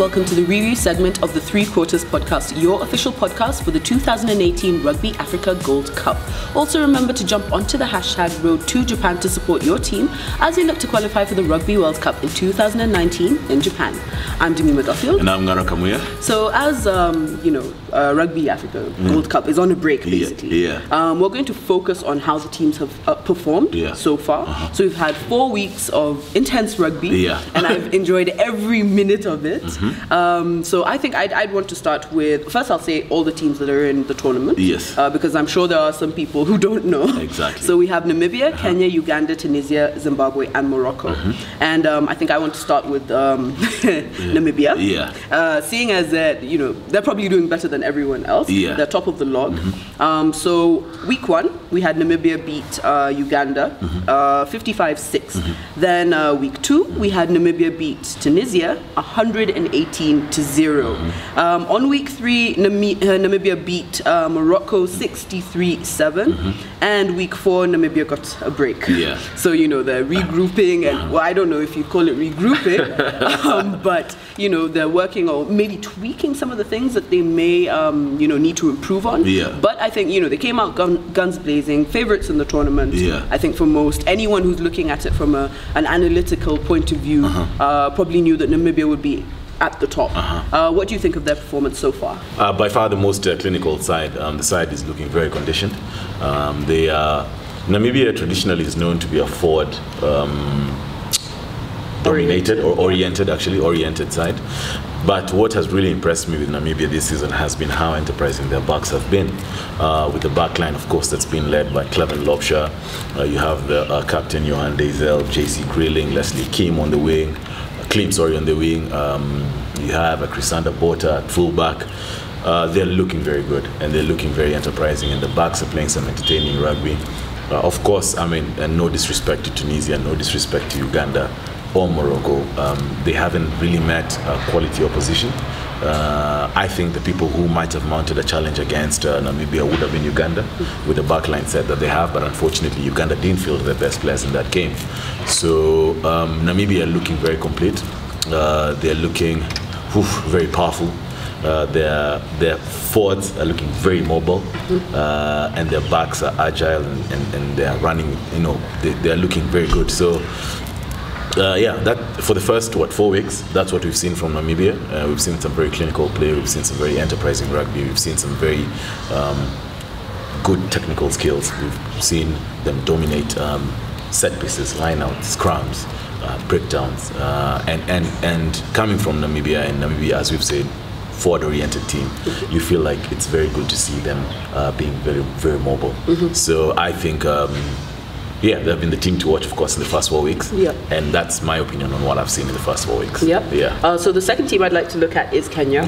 welcome to the review segment of the Three Quarters podcast, your official podcast for the 2018 Rugby Africa Gold Cup. Also remember to jump onto the hashtag Road to Japan to support your team as they look to qualify for the Rugby World Cup in 2019 in Japan. I'm Demi Duffield. And I'm Ngara Kamuya. So as Rugby Africa Gold Cup is on a break basically. We're going to focus on how the teams have performed so far. So we've had 4 weeks of intense rugby and I've enjoyed every minute of it. So I think I'd want to start with, first I'll say all the teams that are in the tournament. Because I'm sure there are some people who don't know. Exactly. So we have Namibia, Kenya, Uganda, Tunisia, Zimbabwe and Morocco. And I think I want to start with Namibia. Seeing as that, they're probably doing better than everyone else. They're top of the log. So week 1, we had Namibia beat Uganda 55-6. Then week 2, we had Namibia beat Tunisia 118-0. On week 3, Namibia beat Morocco 63-7. And week 4, Namibia got a break. So, they're regrouping and, well, I don't know if you call it regrouping, but, they're working on maybe tweaking some of the things that they may, need to improve on. But I think, they came out guns blazing, favorites in the tournament. I think for most, anyone who's looking at it from an analytical point of view probably knew that Namibia would be at the top. What do you think of their performance so far? By far the most clinical side. The side is looking very conditioned. Namibia traditionally is known to be a forward dominated or oriented side. But what has really impressed me with Namibia this season has been how enterprising their backs have been. With the back line, of course, that's been led by Clevin Lobsher. You have the captain Johan Dezel, JC Grilling, Leslie Kim on the wing. On the wing. You have Chrisanda Bota at fullback. They're looking very good and they're looking very enterprising, and the backs are playing some entertaining rugby. Of course, and no disrespect to Tunisia, no disrespect to Uganda or Morocco, they haven't really met quality opposition. I think the people who might have mounted a challenge against Namibia would have been Uganda with the backline set that they have, but unfortunately Uganda didn't field their best players in that game. So Namibia are looking very complete. They're looking very powerful. Their forwards are looking very mobile, and their backs are agile and they are running, they're looking very good. So that for the first 4 weeks, that's what we've seen from Namibia. We've seen some very clinical play, we've seen some very enterprising rugby, we've seen some very good technical skills. We've seen them dominate set pieces, line-outs, scrums, breakdowns, and coming from Namibia, and Namibia, as we've said, forward-oriented team, you feel like it's very good to see them being very, very mobile. So I think they've been the team to watch, of course, in the first 4 weeks. And that's my opinion on what I've seen in the first 4 weeks. So the second team I'd like to look at is Kenya.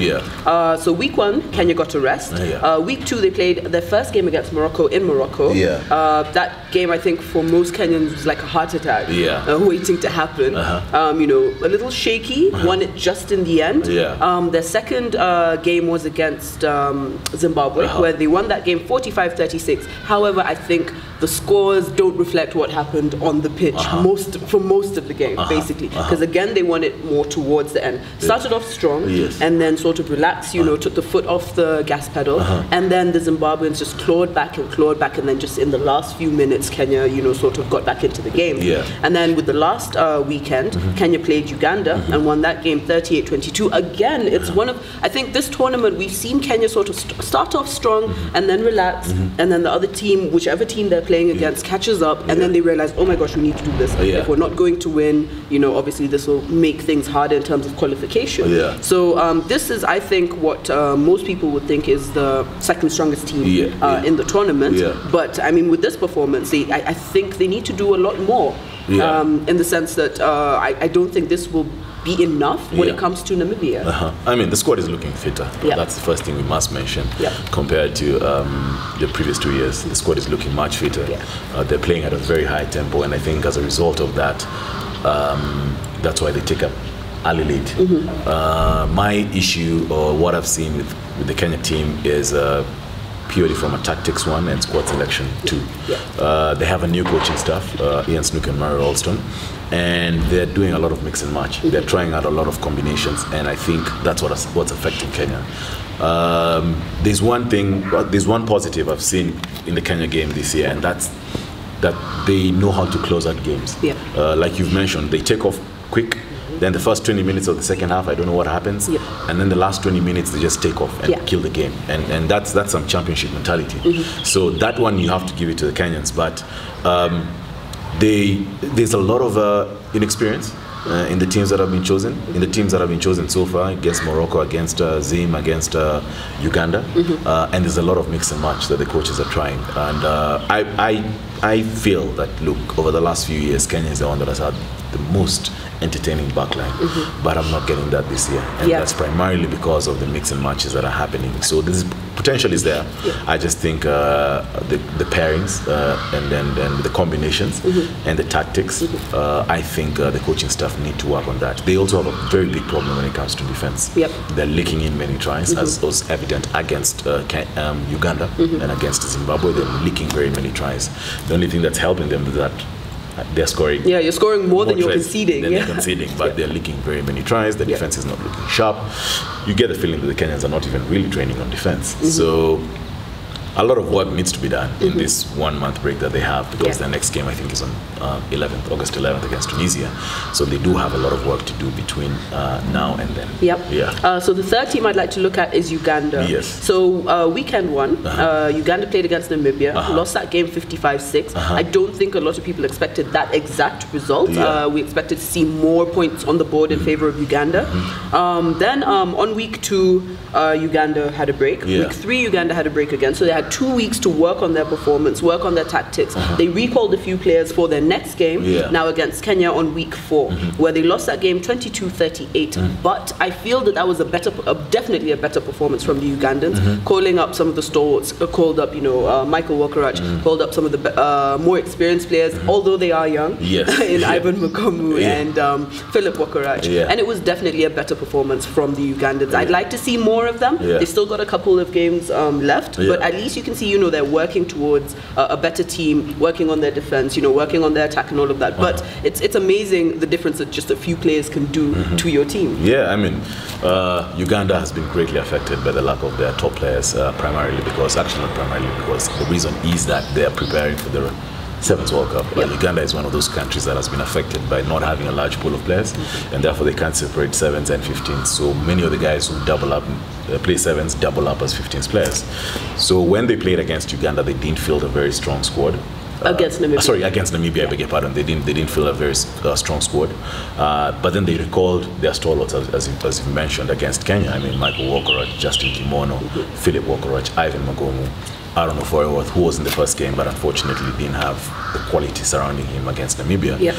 So week 1, Kenya got a rest. Week 2, they played their first game against Morocco in Morocco. That game, I think, for most Kenyans was like a heart attack waiting to happen. A little shaky, won it just in the end. Their second game was against Zimbabwe, where they won that game 45-36. However, I think the scores don't reflect what happened on the pitch for most of the game, basically, because again they won it more towards the end. Started off strong and then sort of relaxed, took the foot off the gas pedal, and then the Zimbabweans just clawed back, and then just in the last few minutes Kenya sort of got back into the game. And then with the last weekend, Kenya played Uganda and won that game 38-22. Again, it's one of, I think this tournament we've seen Kenya sort of start off strong and then relax, and then the other team, whichever team they're playing against, catches up, and then they realize, oh my gosh, we need to do this. If we're not going to win, obviously this will make things harder in terms of qualification. So this is, I think, what most people would think is the second strongest team in the tournament. But I mean, with this performance, I think they need to do a lot more. In the sense that I don't think this will be enough when it comes to Namibia. I mean, the squad is looking fitter. That's the first thing we must mention. Compared to the previous 2 years, the squad is looking much fitter. They're playing at a very high tempo, and I think as a result of that, that's why they take up early lead. My issue, or what I've seen with the Kenya team, is purely from a tactics one and squad selection two. They have a new coaching staff, Ian Snook and Mario Alston, and they're doing a lot of mix and match. They're trying out a lot of combinations, and I think that's what's affecting Kenya. There's one positive I've seen in the Kenya game this year, and that's that they know how to close out games. Like you've mentioned, they take off quick. Then the first 20 minutes of the second half, I don't know what happens. And then the last 20 minutes, they just take off and kill the game. And that's some championship mentality. So that one, you have to give it to the Kenyans. But there's a lot of inexperience in the teams that have been chosen. In the teams that have been chosen so far, against Morocco, against Zim, against Uganda. And there's a lot of mix and match that the coaches are trying. And I feel that, look, over the last few years, Kenya is the one that has had the most entertaining backline, but I'm not getting that this year, and that's primarily because of the mix and matches that are happening. So this potential is there. I just think the pairings and the combinations and the tactics, I think the coaching staff need to work on that. They also have a very big problem when it comes to defense. They're leaking in many tries, as was evident against Uganda and against Zimbabwe. They're leaking very many tries. The only thing that's helping them is that they're scoring. You're scoring more than you're conceding. They're conceding, but they're leaking very many tries. The defense is not looking sharp. You get the feeling that the Kenyans are not even really training on defense. So a lot of work needs to be done in this 1 month break that they have, because their next game, I think, is on August 11th against Tunisia. So they do have a lot of work to do between now and then. So the third team I'd like to look at is Uganda. So weekend one, Uganda played against Namibia, lost that game 55-6. I don't think a lot of people expected that exact result. We expected to see more points on the board in favor of Uganda. Then on week 2, Uganda had a break. Week 3, Uganda had a break again. So they had 2 weeks to work on their performance, work on their tactics. They recalled a few players for their next game, now against Kenya on week 4, where they lost that game 22-38. But I feel that was definitely a better performance from the Ugandans, calling up some of the stalwarts, called up, Michael Wokorach, called up some of the more experienced players, although they are young, in Ivan Magomu and Philip Wokorach. And it was definitely a better performance from the Ugandans. I'd like to see more of them. They've still got a couple of games left, but at least you can see, they're working towards a better team, working on their defense, working on their attack and all of that. But it's amazing the difference that just a few players can do to your team. I mean, Uganda has been greatly affected by the lack of their top players, primarily because the reason is that they are preparing for the 7th World Cup. Uganda is one of those countries that has been affected by not having a large pool of players, and therefore they can't separate 7s and 15s. So many of the guys who double up, play 7s, double up as 15s players. So when they played against Uganda, they didn't field a very strong squad. Against Namibia. Against Namibia, I beg your pardon. They didn't feel a very strong squad. But then they recalled their stalwarts, as you mentioned, against Kenya. I mean, Michael Wokorach, Justin Kimono, Philip Wokorach, Ivan Magomu, Aaron Ofoeworth, who was in the first game, but unfortunately didn't have the quality surrounding him against Namibia.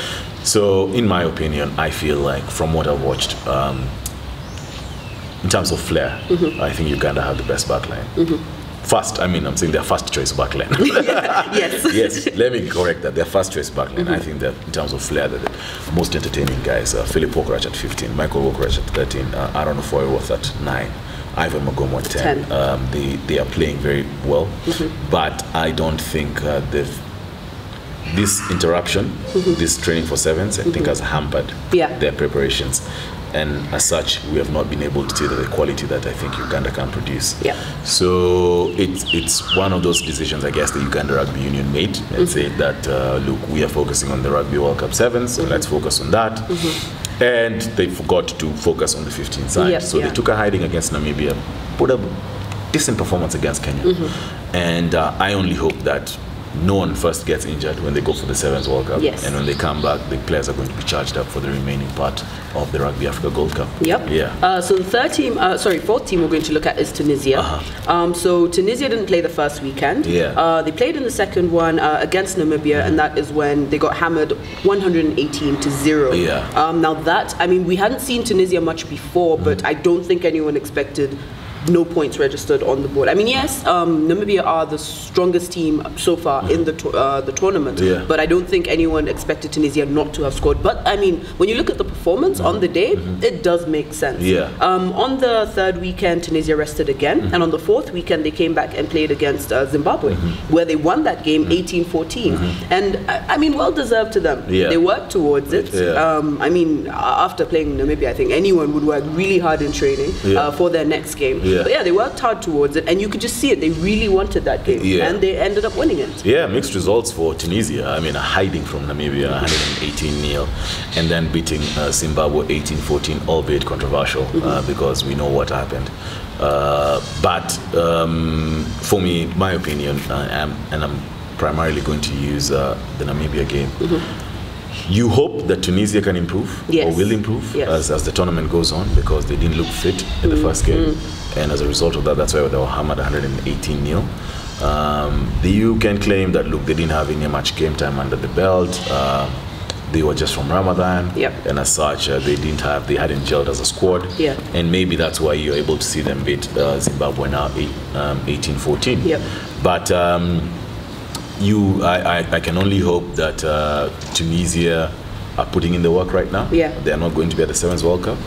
So, in my opinion, I feel like, from what I've watched, in terms of flair, I think Uganda have the best backline. I'm saying their first choice backline. Yes, let me correct that. Their first choice backline. I think that in terms of flair, they're the most entertaining guys. Philip Wokorach at 15, Michael Wokorach at 13, Aaron Ofoeworth at 9. Ivan Magomu at 10. They are playing very well, but I don't think this interruption, this training for 7s, I think has hampered their preparations. And as such, we have not been able to see the quality that I think Uganda can produce. So it's one of those decisions, I guess, the Uganda Rugby Union made and said that, look, we are focusing on the Rugby World Cup 7s, so let's focus on that. And they forgot to focus on the 15 side. So they took a hiding against Namibia, put a decent performance against Kenya. And I only hope that no one first gets injured when they go for the 7th World Cup. And when they come back, the players are going to be charged up for the remaining part of the Rugby Africa Gold Cup. So the fourth team we're going to look at is Tunisia. So Tunisia didn't play the first weekend. They played in the second one against Namibia, and that is when they got hammered 118-0. Now that, we hadn't seen Tunisia much before, but I don't think anyone expected no points registered on the board. I mean, yes, Namibia are the strongest team so far in the tournament, but I don't think anyone expected Tunisia not to have scored. But I mean, when you look at the performance on the day, it does make sense. On the third weekend, Tunisia rested again, and on the fourth weekend, they came back and played against Zimbabwe, where they won that game 18-14. And I mean, well deserved to them. They worked towards it. I mean, after playing Namibia, I think anyone would work really hard in training for their next game. But yeah, they worked hard towards it, and you could just see it. They really wanted that game, and they ended up winning it. Yeah, mixed results for Tunisia. I mean, hiding from Namibia, 118-0, and then beating Zimbabwe 18-14, albeit controversial, because we know what happened. But for me, my opinion, and I'm primarily going to use the Namibia game. You hope that Tunisia can improve or will improve as the tournament goes on, because they didn't look fit in the first game, and as a result of that, that's why they were hammered 118-0. You can claim that, look, they didn't have any much game time under the belt. They were just from Ramadan, and as such, they hadn't gelled as a squad, and maybe that's why you're able to see them beat Zimbabwe now 18-14. But I can only hope that Tunisia are putting in the work right now. They are not going to be at the 7th World Cup,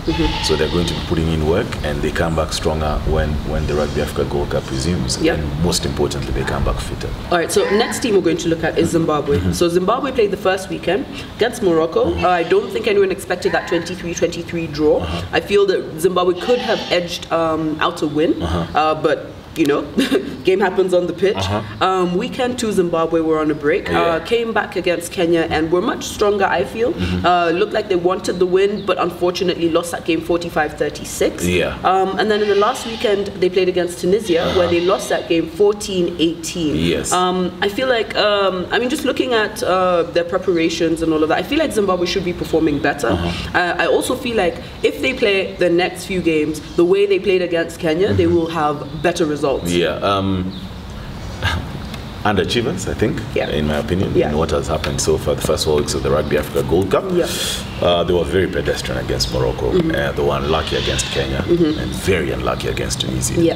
so they're going to be putting in work, and they come back stronger when the Rugby Africa Gold Cup resumes, and most importantly, they come back fitter. All right, so next team we're going to look at is Zimbabwe. So Zimbabwe played the first weekend against Morocco. I don't think anyone expected that 23-23 draw. I feel that Zimbabwe could have edged out a win, but you know, game happens on the pitch. Weekend 2, Zimbabwe were on a break. Came back against Kenya and were much stronger, I feel. Looked like they wanted the win, but unfortunately lost that game 45-36. And then in the last weekend, they played against Tunisia, where they lost that game 14-18. I feel like, I mean, just looking at their preparations and all of that, I feel like Zimbabwe should be performing better. I also feel like if they play the next few games the way they played against Kenya, they will have better results. Underachievers, I think, in my opinion, in what has happened so far. The first 4 weeks of the Rugby Africa Gold Cup, they were very pedestrian against Morocco. They were unlucky against Kenya, and very unlucky against Tunisia.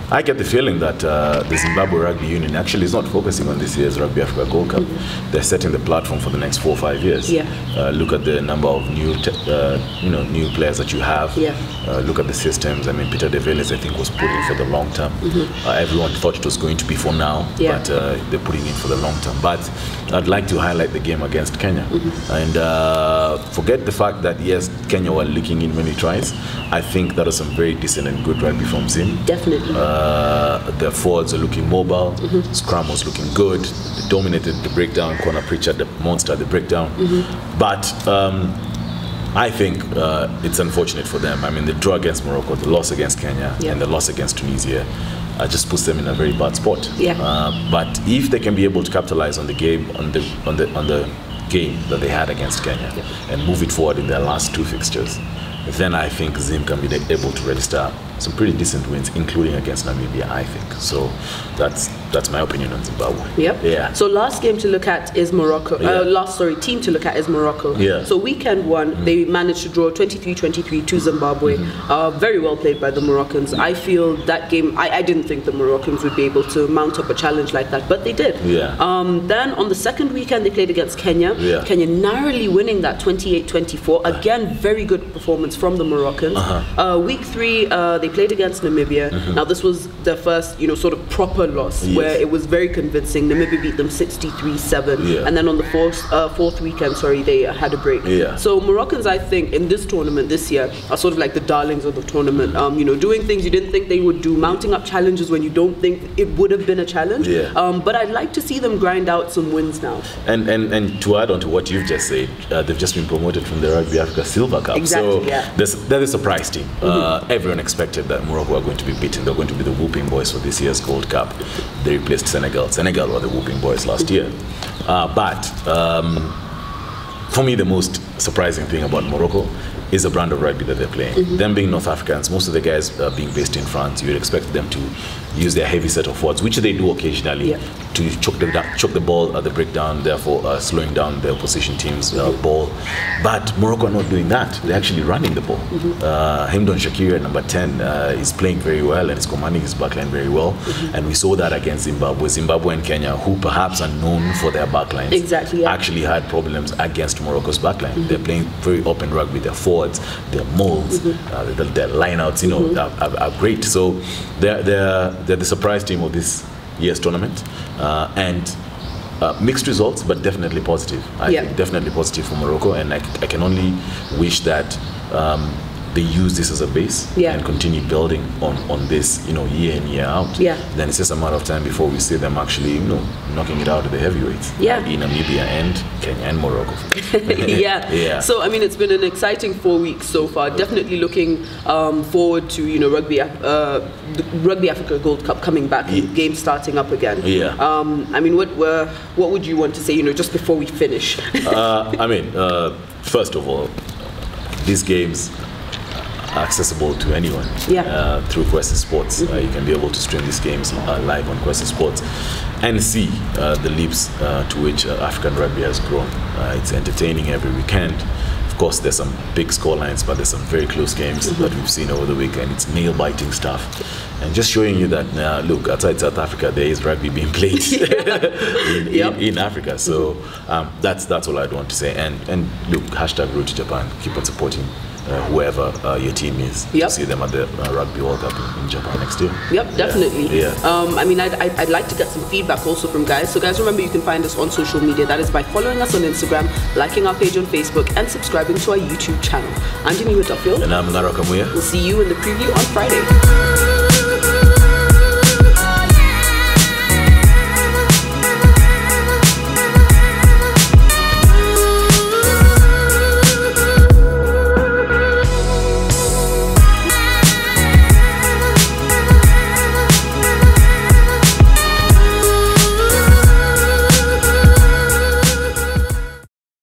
I get the feeling that the Zimbabwe Rugby Union actually is not focusing on this year's Rugby Africa Gold Cup. They're setting the platform for the next 4 or 5 years. Look at the number of new players that you have. Look at the systems. I mean, Peter De Villiers, I think, was put in for the long term. Everyone thought it was going to be for now, but they're putting in for the long term. But I'd like to highlight the game against Kenya, and forget the fact that yes, Kenya were leaking in many tries. I think that was some very decent and good rugby from Zim. Definitely. The forwards are looking mobile. Scrum was looking good. They dominated the breakdown. Corner Pritchard, the monster at the breakdown. But I think it's unfortunate for them. I mean, the draw against Morocco, the loss against Kenya, and the loss against Tunisia just puts them in a very bad spot. But if they can be able to capitalize on the game, on the game that they had against Kenya, and move it forward in their last 2 fixtures, then I think Zim can be able to register some pretty decent wins, including against Namibia, I think. So that's my opinion on Zimbabwe. So last game to look at is Morocco. Team to look at is Morocco. So weekend 1, they managed to draw 23-23 to Zimbabwe. Very well played by the Moroccans. I feel that game, I didn't think the Moroccans would be able to mount up a challenge like that, but they did. Then on the second weekend, they played against Kenya. Kenya narrowly winning that 28-24. Again, very good performance from the Moroccans. Week 3, they played against Namibia. Now this was their first, sort of proper loss, where it was very convincing. Namibia beat them 63-7, and then on the fourth weekend, they had a break. So Moroccans, I think, in this tournament this year are sort of like the darlings of the tournament. Doing things you didn't think they would do, mounting up challenges when you don't think it would have been a challenge. But I'd like to see them grind out some wins now. And to add on to what you've just said, they've just been promoted from the Rugby Africa Silver Cup. So they're the surprise team. Everyone expected that Morocco are going to be beaten. They're going to be the whooping boys for this year's Gold Cup. They replaced Senegal. Senegal were the whooping boys last year. But for me, the most surprising thing about Morocco is the brand of rugby that they're playing. Them being North Africans, most of the guys being based in France, you'd expect them to use their heavy set of forwards, which they do occasionally, to choke the ball at the breakdown, therefore slowing down the opposition team's ball. But Morocco are not doing that. They're actually running the ball. Hemdon Shakiri at number 10 is playing very well and is commanding his backline very well. And we saw that against Zimbabwe. Zimbabwe and Kenya, who perhaps are known for their backlines, actually had problems against Morocco's backline. They're playing very open rugby. Their forwards, their molds, their lineouts, you know, are great. So they're the surprise team of this year's tournament, and mixed results, but definitely positive. I think definitely positive for Morocco, and I can only wish that they use this as a base and continue building on this, you know, year in, year out. Then it's just a matter of time before we see them actually, you know, knocking it out of the heavyweights. In Namibia and Kenya and Morocco. So I mean, it's been an exciting 4 weeks so far. Definitely looking forward to, you know, the Rugby Africa Gold Cup coming back, games starting up again. I mean, what would you want to say, you know, just before we finish? I mean, first of all, these games accessible to anyone through Quest Sports. You can be able to stream these games live on Quest Sports and see the leaps to which African rugby has grown. It's entertaining every weekend. Of course, there's some big score lines, but there's some very close games that we've seen over the weekend. It's nail-biting stuff. And just showing you that, look, outside South Africa, there is rugby being played in Africa. So that's all I'd want to say. And look, hashtag Road to Japan. Keep on supporting whoever your team is, to see them at the Rugby World Cup in Japan next year. Definitely. I mean, I'd like to get some feedback also from guys. So guys, remember, you can find us on social media. That is by following us on Instagram, liking our page on Facebook, and subscribing to our YouTube channel. I'm Jimmy Duffield. And I'm Naro Kamuya. We'll see you in the preview on Friday.